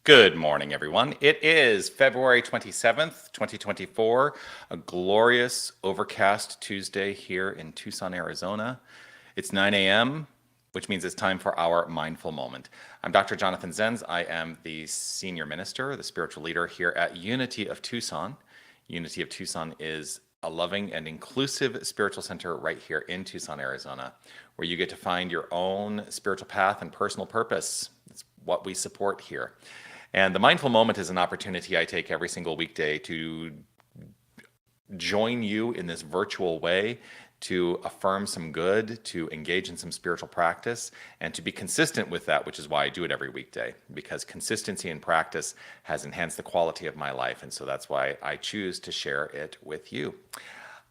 Good morning, everyone. It is February 27th, 2024, a glorious overcast Tuesday here in Tucson, Arizona. It's 9 a.m., which means it's time for our mindful moment. I'm Dr. Jonathan Zenz. I am the senior minister, the spiritual leader here at Unity of Tucson. Unity of Tucson is a loving and inclusive spiritual center right here in Tucson, Arizona, where you get to find your own spiritual path and personal purpose. It's what we support here. And the mindful moment is an opportunity I take every single weekday to join you in this virtual way, to affirm some good, to engage in some spiritual practice, and to be consistent with that, which is why I do it every weekday, because consistency in practice has enhanced the quality of my life. And so that's why I choose to share it with you.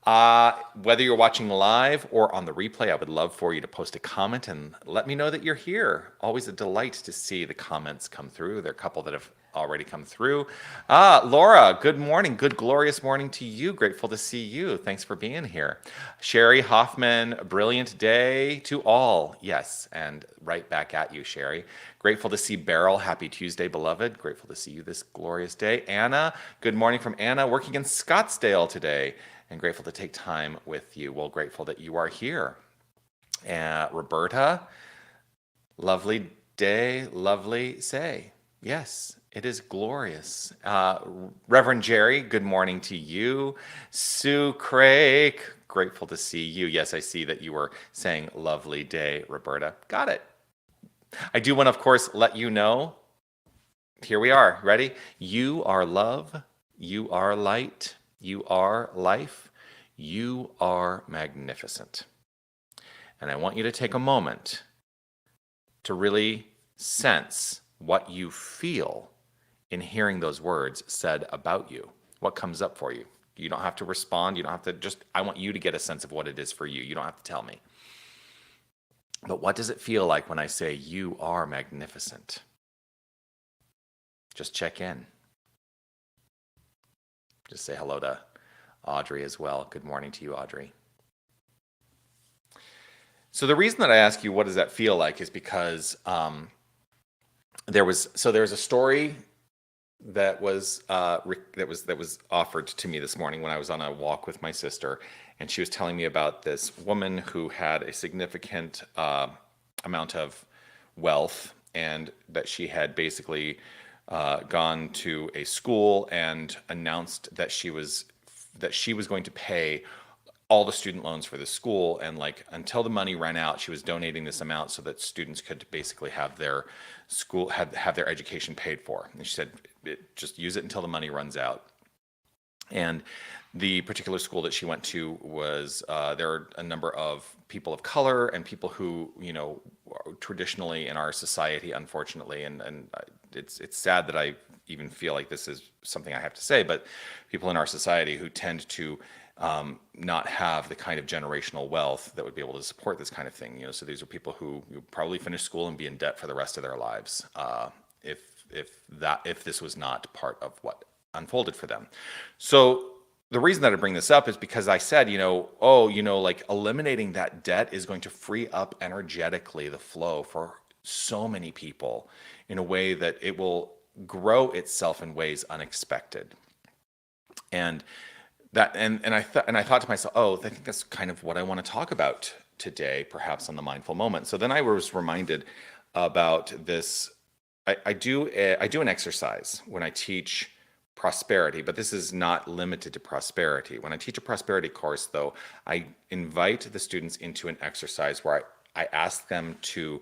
Whether you're watching live or on the replay, I would love for you to post a comment and let me know that you're here. Always a delight to see the comments come through. There are a couple that have already come through. Laura, good morning. Good, glorious morning to you. Grateful to see you. Thanks for being here. Sherry Hoffman, brilliant day to all. Yes, and right back at you, Sherry. Grateful to see Beryl. Happy Tuesday, beloved. Grateful to see you this glorious day. Anna, good morning from Anna, working in Scottsdale today. And grateful to take time with you. Well, grateful that you are here. Roberta, lovely day, lovely say. Yes, it is glorious. Reverend Jerry, good morning to you. Sue Craig, grateful to see you. Yes, I see that you were saying lovely day, Roberta. Got it. I do want to, of course, let you know. Here we are. Ready? You are love. You are light. You are life. You are magnificent. And I want you to take a moment to really sense what you feel in hearing those words said about you. What comes up for you? You don't have to respond. You don't have to I want you to get a sense of what it is for you. You don't have to tell me. But what does it feel like when I say you are magnificent? Just check in. Just say hello to Audrey as well. Good morning to you, Audrey. So the reason that I ask you what does that feel like is because there was a story that was offered to me this morning when I was on a walk with my sister, and she was telling me about this woman who had a significant amount of wealth, and that she had basically gone to a school and announced that she was going to pay all the student loans for the school, and like until the money ran out, she was donating this amount so that students could basically have their school have their education paid for. And she said, just use it until the money runs out. And the particular school that she went to was there are a number of people of color and people who, traditionally in our society, unfortunately, and it's sad that I even feel like this is something I have to say, but people in our society who tend to not have the kind of generational wealth that would be able to support this kind of thing. So these are people who probably finish school and be in debt for the rest of their lives if this was not part of what unfolded for them. So the reason that I bring this up is because I said, like eliminating that debt is going to free up energetically the flow for so many people in a way that it will grow itself in ways unexpected. And I thought to myself, I think that's kind of what I want to talk about today, perhaps on the mindful moment. So then I was reminded about this. I do an exercise when I teach prosperity, but this is not limited to prosperity. When I teach a prosperity course, though, I invite the students into an exercise where I ask them to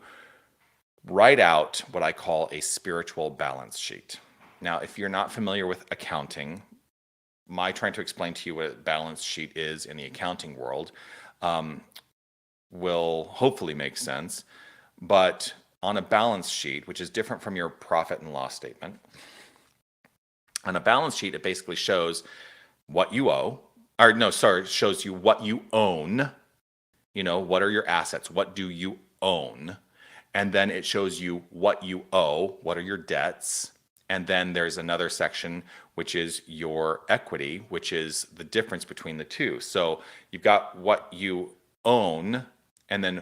write out what I call a spiritual balance sheet. Now, if you're not familiar with accounting, my trying to explain to you what a balance sheet is in the accounting world will hopefully make sense. But on a balance sheet, which is different from your profit and loss statement, on a balance sheet, it basically shows what you owe, or no, sorry, it shows you what you own. What are your assets? What do you own? And then it shows you what you owe. What are your debts? And then there's another section, which is your equity, which is the difference between the two. So you've got what you own, and then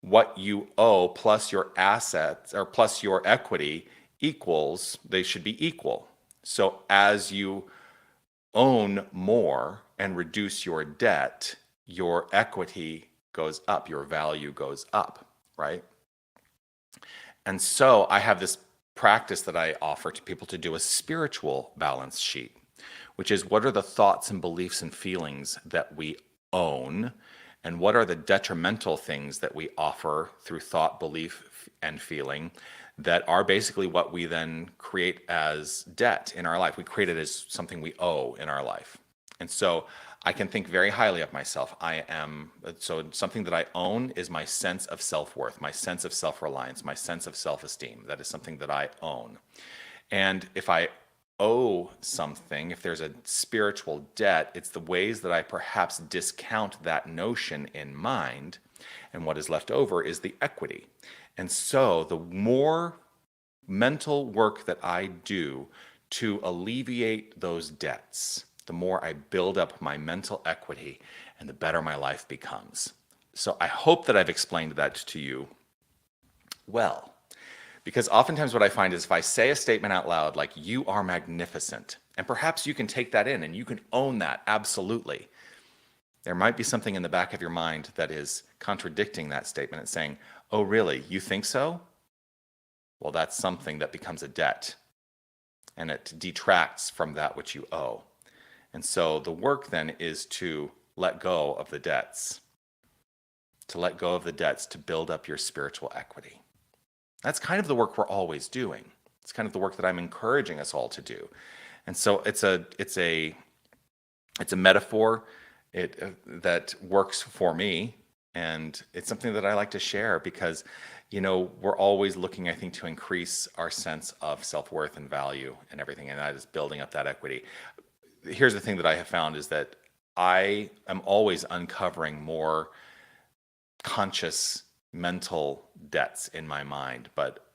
what you owe plus your assets or plus your equity equals, they should be equal. So as you own more and reduce your debt, your equity goes up, your value goes up, right? And so I have this practice that I offer to people to do a spiritual balance sheet, which is what are the thoughts and beliefs and feelings that we own, and what are the detrimental things that we offer through thought, belief, and feeling that are basically what we then create as debt in our life. We create it as something we owe in our life. And so I can think very highly of myself. So something that I own is my sense of self-worth, my sense of self-reliance, my sense of self-esteem. That is something that I own. And if I owe something, if there's a spiritual debt, it's the ways that I perhaps discount that notion in mind, and what is left over is the equity. And so the more mental work that I do to alleviate those debts, the more I build up my mental equity and the better my life becomes. So I hope that I've explained that to you well. Because oftentimes what I find is if I say a statement out loud like, you are magnificent, and perhaps you can take that in and you can own that, absolutely. There might be something in the back of your mind that is contradicting that statement and saying, oh, really, you think so? Well, that's something that becomes a debt, and it detracts from that which you owe. And so the work then is to let go of the debts, to build up your spiritual equity. That's kind of the work we're always doing. It's kind of the work that I'm encouraging us all to do. And so it's a metaphor that works for me, and it's something that I like to share because, we're always looking, I think, to increase our sense of self-worth and value and everything, and that is building up that equity. Here's the thing that I have found is that I am always uncovering more conscious mental debts in my mind, but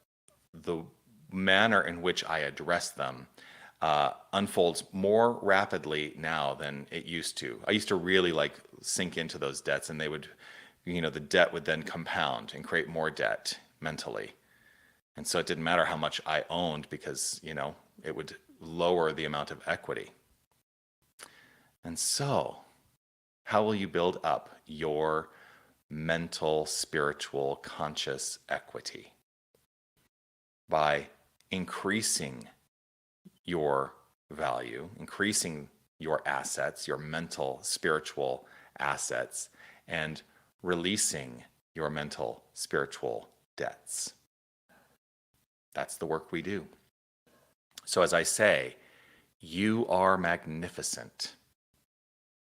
the manner in which I address them unfolds more rapidly now than it used to. I used to really sink into those debts, and they would, the debt would then compound and create more debt mentally. And so it didn't matter how much I owned because, it would lower the amount of equity. And so, how will you build up your mental, spiritual, conscious equity? By increasing your value, increasing your assets, your mental, spiritual assets, and releasing your mental, spiritual debts. That's the work we do. So as I say, you are magnificent.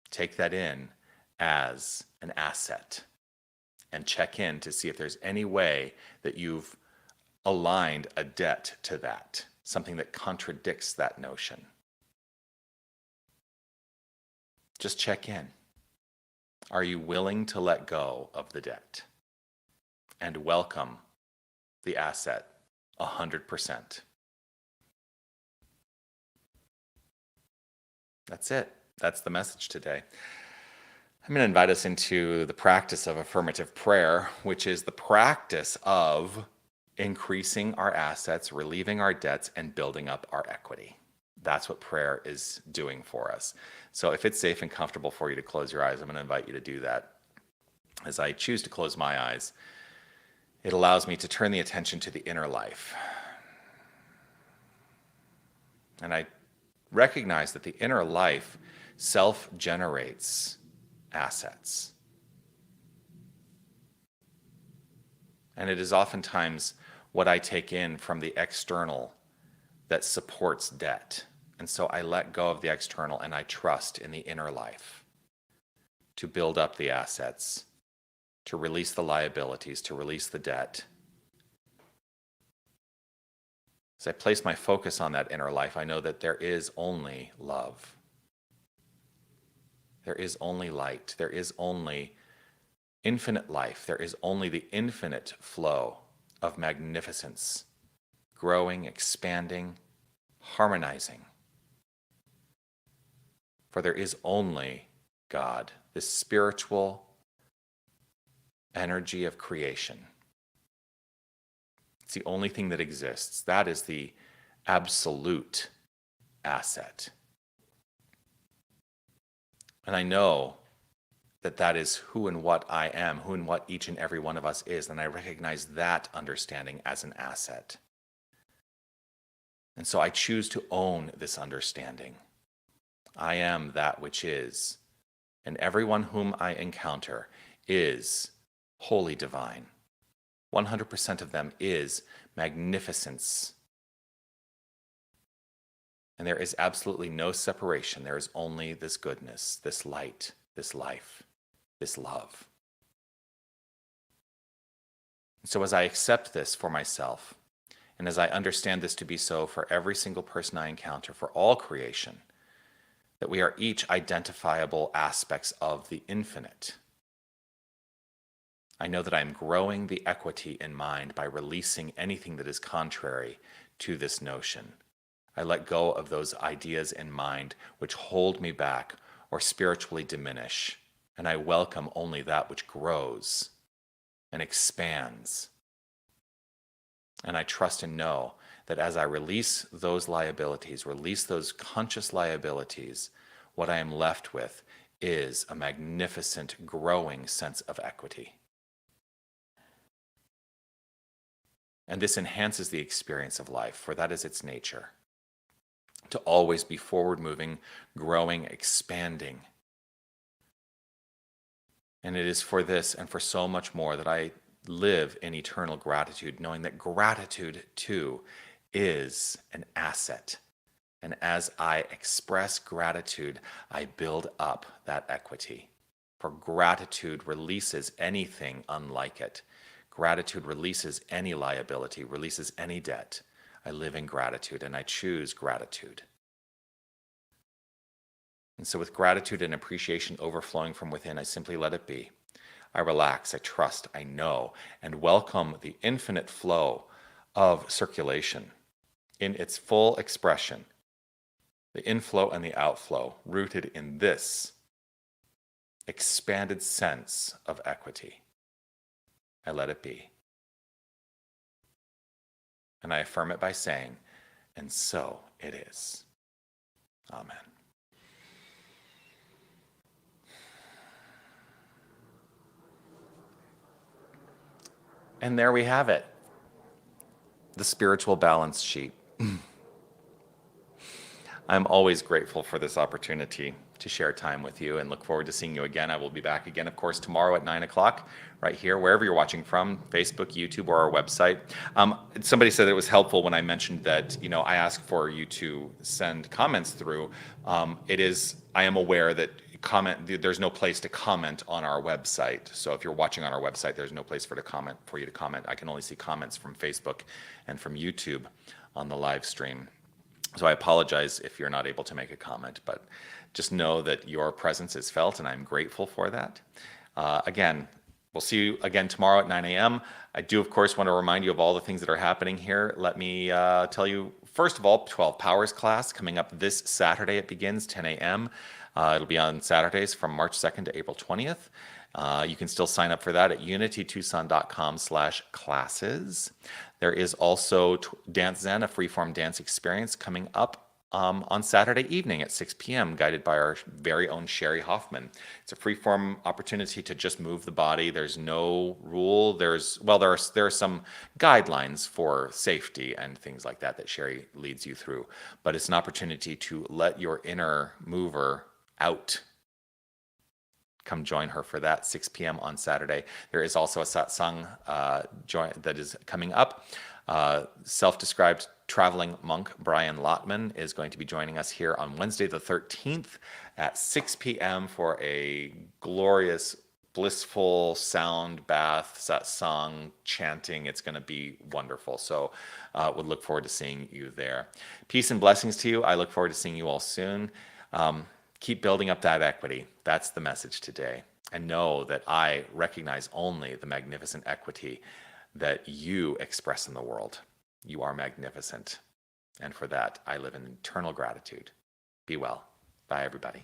Take that in as an asset and check in to see if there's any way that you've aligned a debt to that, something that contradicts that notion. Just check in. Are you willing to let go of the debt and welcome the asset 100%? That's it. That's the message today. I'm going to invite us into the practice of affirmative prayer, which is the practice of increasing our assets, relieving our debts, and building up our equity. That's what prayer is doing for us. So if it's safe and comfortable for you to close your eyes, I'm going to invite you to do that. As I choose to close my eyes, it allows me to turn the attention to the inner life. And I recognize that the inner life self-generates assets. And it is oftentimes what I take in from the external that supports debt. And so I let go of the external and I trust in the inner life to build up the assets, to release the liabilities, to release the debt. As I place my focus on that inner life, I know that there is only love. There is only light. There is only infinite life. There is only the infinite flow of magnificence, growing, expanding, harmonizing. For there is only God, this spiritual energy of creation. It's the only thing that exists. That is the absolute asset. And I know that that is who and what I am, who and what each and every one of us is, and I recognize that understanding as an asset. And so I choose to own this understanding. I am that which is, and everyone whom I encounter is wholly divine. 100% of them is magnificence. And there is absolutely no separation. There is only this goodness, this light, this life, this love. So as I accept this for myself, and as I understand this to be so for every single person I encounter, for all creation, that we are each identifiable aspects of the infinite, I know that I'm growing the equity in mind by releasing anything that is contrary to this notion. I let go of those ideas in mind which hold me back or spiritually diminish, and I welcome only that which grows and expands. And I trust and know that as I release those liabilities, release those conscious liabilities, what I am left with is a magnificent, growing sense of equity. And this enhances the experience of life, for that is its nature. To always be forward moving, growing, expanding. And it is for this and for so much more that I live in eternal gratitude, knowing that gratitude too is an asset. And as I express gratitude, I build up that equity. For gratitude releases anything unlike it. Gratitude releases any liability, releases any debt. I live in gratitude and I choose gratitude. And so with gratitude and appreciation overflowing from within, I simply let it be. I relax, I trust, I know, and welcome the infinite flow of circulation in its full expression, the inflow and the outflow, rooted in this expanded sense of equity. I let it be. And I affirm it by saying, and so it is. Amen. And there we have it, the spiritual balance sheet. I'm always grateful for this opportunity to share time with you and look forward to seeing you again. I will be back again, of course, tomorrow at 9 o'clock, right here, wherever you're watching from, Facebook, YouTube, or our website. Somebody said it was helpful when I mentioned that, I ask for you to send comments through. I am aware that there's no place to comment on our website. So if you're watching on our website, there's no place for you to comment. I can only see comments from Facebook and from YouTube on the live stream. So I apologize if you're not able to make a comment, but just know that your presence is felt and I'm grateful for that. Again, we'll see you again tomorrow at 9 a.m. I do, of course, want to remind you of all the things that are happening here. Let me tell you, first of all, 12 Powers class coming up this Saturday. It begins 10 a.m. It'll be on Saturdays from March 2nd to April 20th. You can still sign up for that at unitytucson.com/classes. There is also Dance Zen, a freeform dance experience coming up on Saturday evening at 6 p.m., guided by our very own Sherry Hoffman. It's a freeform opportunity to just move the body. There's no rule. There are some guidelines for safety and things like that Sherry leads you through. But it's an opportunity to let your inner mover out. Come join her for that, 6 p.m. on Saturday. There is also a satsang that is coming up. Self-described traveling monk Brian Lotman is going to be joining us here on Wednesday the 13th at 6 p.m. for a glorious, blissful sound bath, satsang, chanting. It's going to be wonderful. So we'll look forward to seeing you there. Peace and blessings to you. I look forward to seeing you all soon. Keep building up that equity. That's the message today. And know that I recognize only the magnificent equity that you express in the world. You are magnificent. And for that, I live in eternal gratitude. Be well. Bye, everybody.